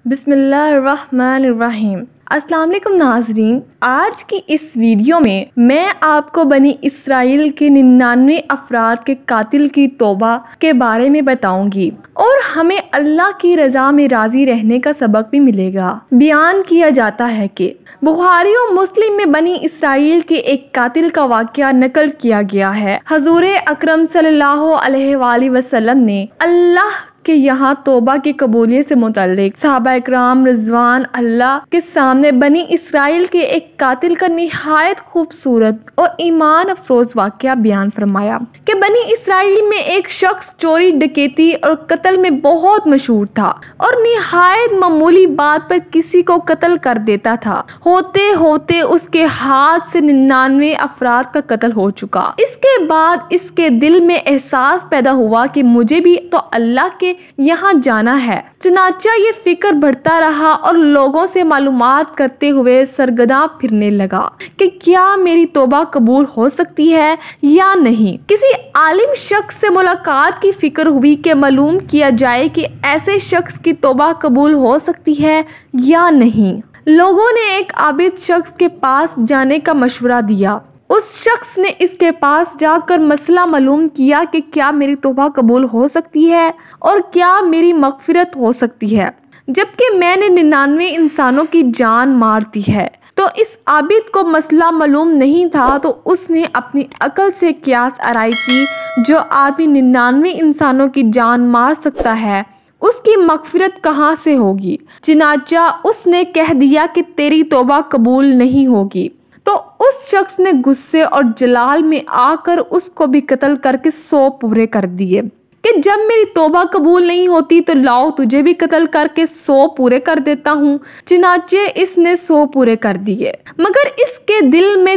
بسم اللہ الرحمن الرحیم۔ السلام علیکم ناظرین، آج کی اس ویڈیو میں آپ کو بنی اسرائیل کے 99 افراد کے قاتل کی توبہ کے بارے میں بتاؤں گی اور ہمیں اللہ کی رضا میں راضی رہنے کا سبق بھی ملے گا۔ بیان کیا جاتا ہے کہ بخاری و مسلم میں بنی اسرائیل کے ایک قاتل کا واقعہ نقل کیا گیا ہے۔ حضور اکرم صلی اللہ علیہ وآلہ وسلم نے اللہ کہ یہاں توبہ کی قبولیت سے متعلق صحابہ اکرام رضوان اللہ کے سامنے بنی اسرائیل کے ایک قاتل کا نہایت خوبصورت اور ایمان افروز واقعہ بیان فرمایا کہ بنی اسرائیل میں ایک شخص چوری ڈکیتی اور قتل میں بہت مشہور تھا اور نہایت معمولی بات پر کسی کو قتل کر دیتا تھا۔ ہوتے ہوتے اس کے ہاتھ سے 99 افراد کا قتل ہو چکا۔ اس کے بعد اس کے دل میں احساس پیدا ہوا کہ مجھے بھی تو اللہ کے یہاں جانا ہے۔ چنانچہ یہ فکر بڑھتا رہا اور لوگوں سے معلومات کرتے ہوئے سرگرداں پھرنے لگا کہ کیا میری توبہ قبول ہو سکتی ہے یا نہیں۔ کسی عالم شخص سے ملاقات کی فکر ہوئی کہ معلوم کیا جائے کہ ایسے شخص کی توبہ قبول ہو سکتی ہے یا نہیں۔ لوگوں نے ایک عابد شخص کے پاس جانے کا مشورہ دیا۔ اس شخص نے اس کے پاس جا کر مسئلہ معلوم کیا کہ کیا میری توبہ قبول ہو سکتی ہے اور کیا میری مغفرت ہو سکتی ہے جبکہ میں نے 99 انسانوں کی جان مار دی ہے۔ تو اس عابد کو مسئلہ معلوم نہیں تھا تو اس نے اپنی عقل سے قیاس آرائی کی، جو آدمی 99 انسانوں کی جان مار سکتا ہے اس کی مغفرت کہاں سے ہوگی؟ چنانچہ اس نے کہہ دیا کہ تیری توبہ قبول نہیں ہوگی۔ تو اس شخص نے غصے اور جلال میں آ کر اس کو بھی قتل کر کے 100 پورے کر دیے کہ جب میری توبہ قبول نہیں ہوتی تو لاؤ تجھے بھی قتل کر کے 100 پورے کر دیتا ہوں۔ چنانچہ اس نے 100 پورے کر دیے، مگر اس کے دل میں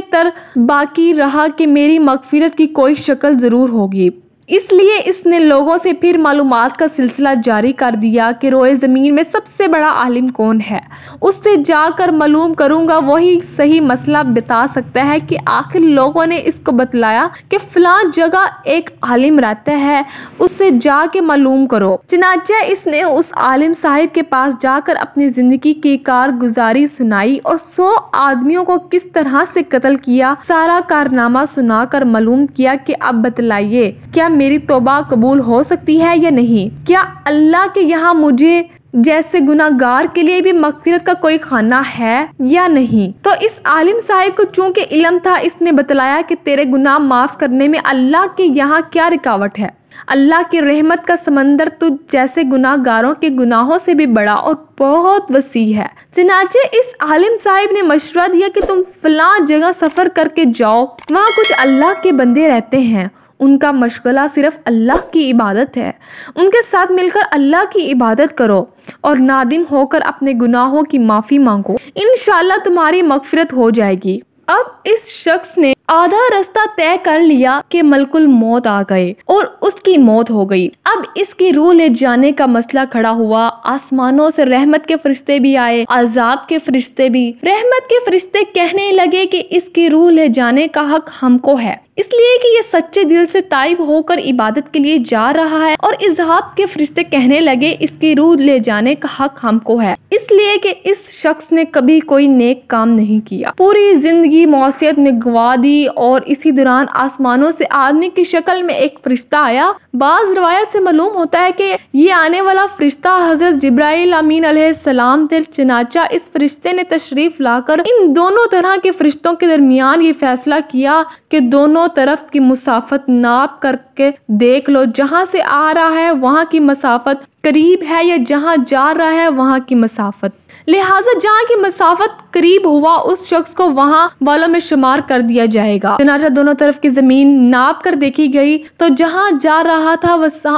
باقی رہا کہ میری مغفرت کی کوئی شکل ضرور ہوگی۔ اس لیے اس نے لوگوں سے پھر معلومات کا سلسلہ جاری کر دیا کہ روئے زمین میں سب سے بڑا عالم کون ہے، اس سے جا کر معلوم کروں گا، وہی صحیح مسئلہ بتا سکتا ہے۔ کہ آخر لوگوں نے اس کو بتلایا کہ فلاں جگہ ایک عالم رہتا ہے، اس سے جا کے معلوم کرو۔ چنانچہ اس نے اس عالم صاحب کے پاس جا کر اپنی زندگی کی کارگزاری سنائی اور 100 آدمیوں کو کس طرح سے قتل کیا سارا کارنامہ سنا کر معلوم کیا کہ اب بتلائیے کیا میری توبہ قبول ہو سکتی ہے یا نہیں؟ کیا اللہ کے یہاں مجھے جیسے گناہ گار کے لیے بھی مغفرت کا کوئی خانہ ہے یا نہیں؟ تو اس عالم صاحب کو چونکہ علم تھا، اس نے بتلایا کہ تیرے گناہ معاف کرنے میں اللہ کے یہاں کیا رکاوٹ ہے۔ اللہ کی رحمت کا سمندر تجھ جیسے گناہ گاروں کے گناہوں سے بھی بڑا اور بہت وسیع ہے۔ چنانچہ اس عالم صاحب نے مشورہ دیا کہ تم فلاں جگہ سفر کر کے جاؤ، وہاں کچھ اللہ کے بندے رہتے ہیں، ان کا مشغلہ صرف اللہ کی عبادت ہے، ان کے ساتھ مل کر اللہ کی عبادت کرو اور نادم ہو کر اپنے گناہوں کی معافی مانگو، انشاءاللہ تمہاری مغفرت ہو جائے گی۔ اب اس شخص نے آدھا رستہ طے کر لیا کہ ملک الموت آ گئے اور اس کی موت ہو گئی۔ اب اس کی روح لے جانے کا مسئلہ کھڑا ہوا۔ آسمانوں سے رحمت کے فرشتے بھی آئے، عذاب کے فرشتے بھی۔ رحمت کے فرشتے کہنے لگے کہ اس کی روح لے جانے کا حق ہم کو ہے، اس لیے کہ یہ سچے دل سے تائب ہو کر عبادت کے لیے جا رہا ہے، اور عذاب کے فرشتے کہنے لگے اس کی روح لے جانے کا حق ہم کو ہے، اس لیے کہ اس شخص نے کبھی کوئی نیک کام نہیں کیا، پوری زندگی معصیت میں گوا دی۔ اور اسی دوران آسمانوں سے آدمی کی شکل میں ایک فرشتہ آیا۔ بعض روایت سے معلوم ہوتا ہے کہ یہ آنے والا فرشتہ حضرت جبرائیل امین علیہ السلام تھے۔ چنانچہ اس فرشتے نے تشریف لا کر ان دونوں طرح کے فرشتوں کے درمیان یہ فیصلہ کیا کہ دونوں طرف کی مسافت ناپ کر کے دیکھ لو، جہاں سے آ رہا ہے وہاں کی مسافت قریب ہے یا جہاں جا رہا ہے وہاں کی مسافت، لہٰذا جہاں کی مسافت قریب ہوا اس شخص کو وہاں والوں میں شمار کر دیا جائے گا۔ چنانچہ دونوں طرف کی زمین ناپ کر دیکھی گئی تو جہاں جا رہا تھا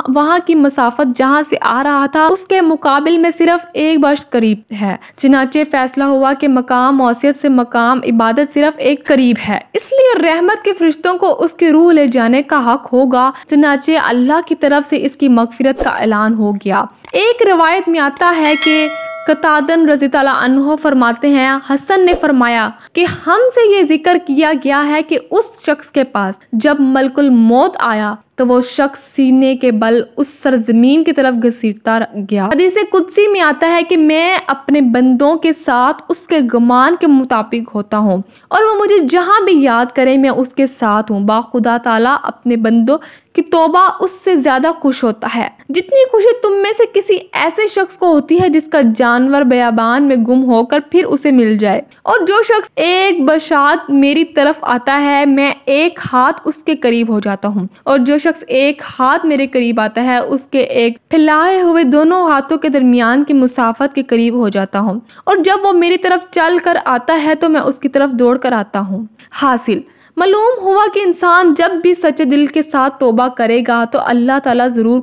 وہاں کی مسافت جہاں سے آ رہا تھا اس کے مقابل میں صرف 1 برس قریب ہے۔ چنانچہ فیصلہ ہوا کہ مقام معصیت سے مقام عبادت صرف ایک قریب ہے، اس لیے رحمت کے فرشتوں کو اس کی روح لے جانے کا حق ہوگا۔ چنانچہ اللہ کی طرف سے اس کی مغفرت کا اعلان ہو گیا۔ ایک روایت میں آتا ہے کہ قتادہ رضی اللہ عنہ فرماتے ہیں، حسن نے فرمایا کہ ہم سے یہ ذکر کیا گیا ہے کہ اس شخص کے پاس جب ملک الموت آیا تو وہ شخص سینے کے بل اس سرزمین کی طرف گھسیٹتا گیا۔ حدیث قدسی میں آتا ہے کہ میں اپنے بندوں کے ساتھ اس کے گمان کے مطابق ہوتا ہوں اور وہ مجھے جہاں بھی یاد کرے میں اس کے ساتھ ہوں۔ خدا تعالیٰ اپنے بندوں کی توبہ اس سے زیادہ خوش ہوتا ہے جتنی خوشی تم میں سے کسی ایسے شخص کو ہوتی ہے جس کا جانور بیابان میں گم ہو کر پھر اسے مل جائے۔ اور جو شخص ایک بشارت میری طرف آتا ہے میں ایک ہاتھ اس کے قریب ہو جاتا ہوں، اور جو شخص ایک ہاتھ میرے قریب آتا ہے اس کے ایک پھیلائے ہوئے دونوں ہاتھوں کے درمیان کی مسافت کے قریب ہو جاتا ہوں، اور جب وہ میری طرف چل کر آتا ہے تو میں اس کی طرف دوڑ کر آتا ہوں۔ حاصل معلوم ہوا کہ انسان جب بھی سچے دل کے ساتھ توبہ کرے گا تو اللہ تعالیٰ ضرور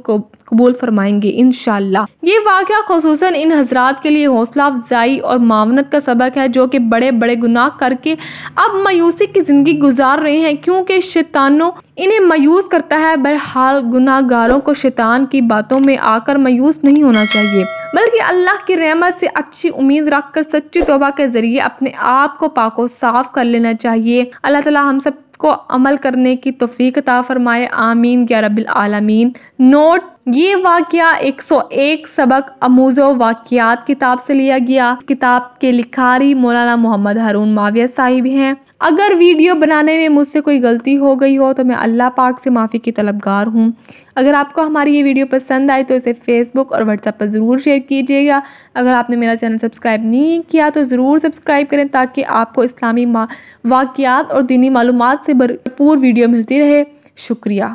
قبول فرمائیں گے انشاءاللہ۔ یہ واقعہ خصوصاً ان حضرات کے لیے حوصلہ افزائی اور معاونت کا سبق ہے جو کہ بڑے بڑے گناہ کر کے اب مایوسی کی زندگی گزار رہے ہیں، کیونکہ شیطانوں انہیں مایوس کرتا ہے۔ بہرحال گناہ گاروں کو شیطان کی باتوں میں آ کر مایوس نہیں ہونا چاہیے، بلکہ اللہ کی رحمت سے اچھی امید رکھ کر سچی توبہ کے ذریعے اپنے آپ کو پاک و صاف کر لینا چاہیے۔ اللہ تعالیٰ ہم سب کو عمل کرنے کی توفیق عطا فرمائے، آمین یا رب العالمین۔ نوٹ: یہ واقعہ 101 سبق آموز واقعات کتاب سے لیا گیا۔ کتاب کے لکھاری مولانا محمد ہارون معاویہ صاحب ہیں۔ اگر ویڈیو بنانے میں مجھ سے کوئی غلطی ہو گئی ہو تو میں اللہ پاک سے معافی کی طلبگار ہوں۔ اگر آپ کو ہماری یہ ویڈیو پسند آئی تو اسے فیس بک اور واٹس ایپ پر ضرور شیئر کیجیے گا۔ اگر آپ نے میرا چینل سبسکرائب نہیں کیا تو ضرور سبسکرائب کریں تاکہ آپ کو اسلامی واقعات اور دینی معلومات سے بھرپور ویڈیو ملتی رہے۔ شکریہ۔